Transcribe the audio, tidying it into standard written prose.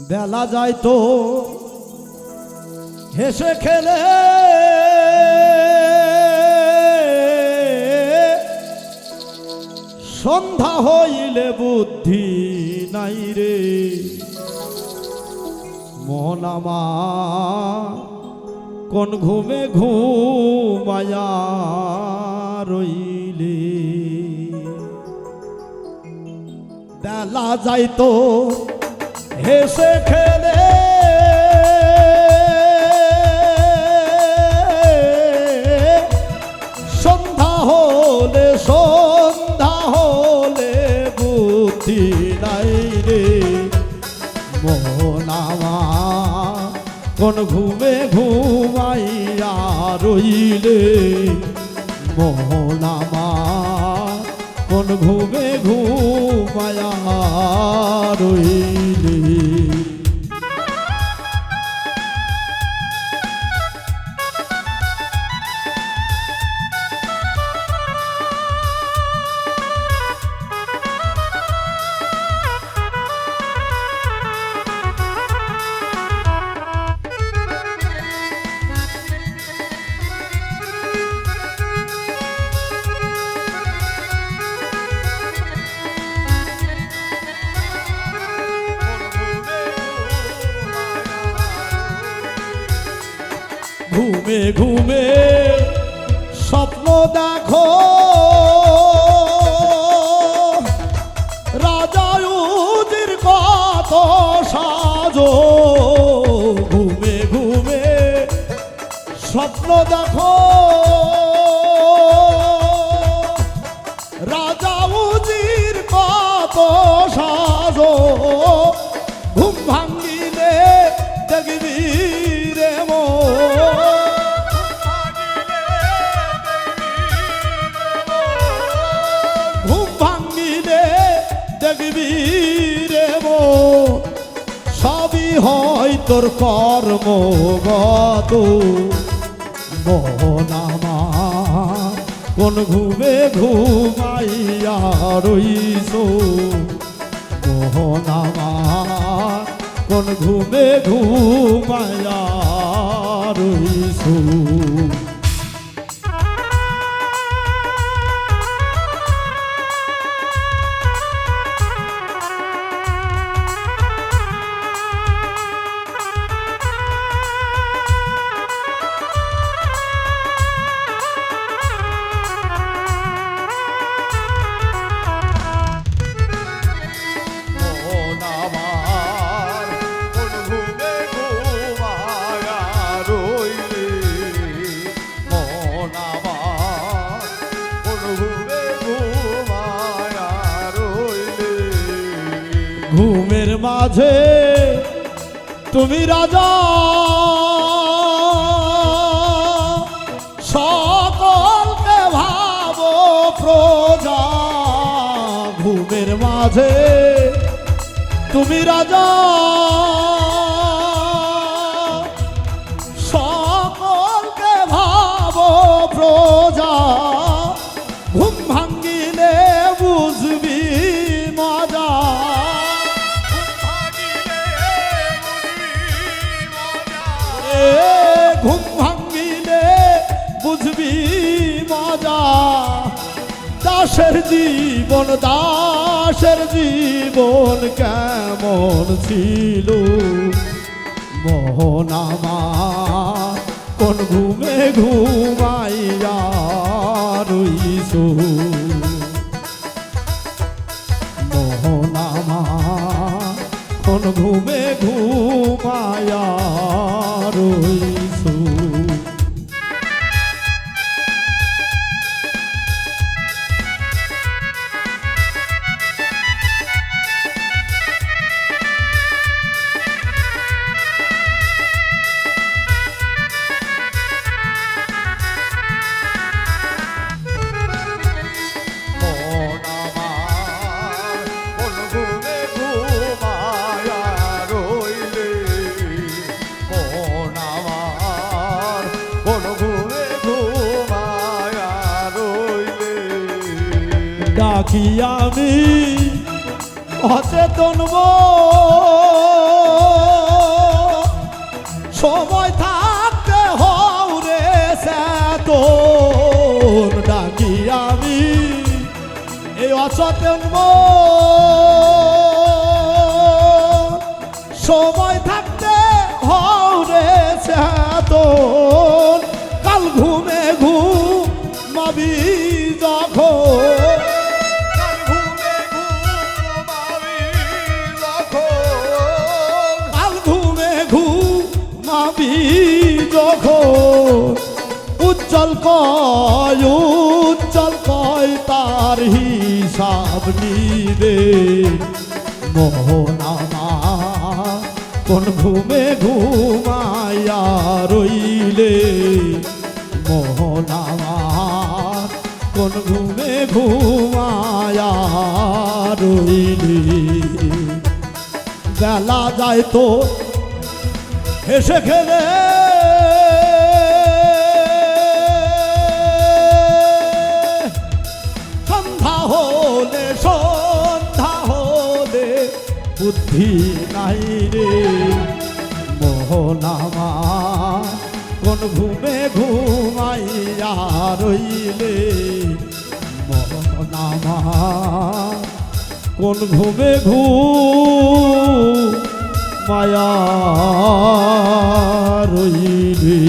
বেলা যায় তো হেসে খেলে, সন্ধ্যা হইলে বুদ্ধি নাই রে মন আমার কোন ঘুমে ঘুমায়া রইলে। বেলা যায় তো হেসে খেলে, সন্ধ্যা হলে বুদ্ধি নাই রে মন আমার কোন ঘুমে ঘুমাইয়া রইলে। মন আমার কোন ঘুমে ঘুমায়া রইলে। ঘুমে ঘুমে স্বপ্ন দেখো রাজা উজির কত সাজো। ঘুমে ঘুমে স্বপ্ন দেখো রাজা উজির কত সাজো। ঘুম ভাঙ্গিলে দেখবি রে দেখবি রে সবই হয় তোর কর্মগত। মন আমার কোন ঘুমে ঘুমাইয়া রইছো। মন আমার কোন ঘুমে ঘুমাইয়া রইছো। ঘুমের মাঝে তুমি রাজা সকলকে ভাবো প্রজা। ঘুমের মাঝে তুমি রাজা সকলকে ভাবো প্রজা। ঘুম ভাঙ্গিলে বুঝবি মজা। ঘুম ভাঙ্গিলে বুঝবি মজা। দাসের জীবন কেমন ছিল। মোহন আমার কোন ঘুমে ঘুমাইয়া রইছো। মোহন আমার কোন ঘুমে ঘুমাইয়া রইছো। ডাকি আমি অচেতন সময় থাকতে হরে চেতন ডাকি আমি এই অচেতন সময় থাকতে হরে চেতন কাল ঘুমে ঘুমাবি যখন যখন উজ্জ্বল কয় তার হিসাব নিবে মোহন আমার কোন ঘুমে ঘুমাইয়া রইলে মোহন আমার কোন ঘুমে ঘুমাইয়া রইলে বেলা যায় তো হেসে খেলে সন্ধ্যা হলে বুদ্ধি নাই রে মোহন আমার কোন ঘুমে ঘুমাইয়া রইলে মোহন আমার কোন ঘুমে মায়া রইলি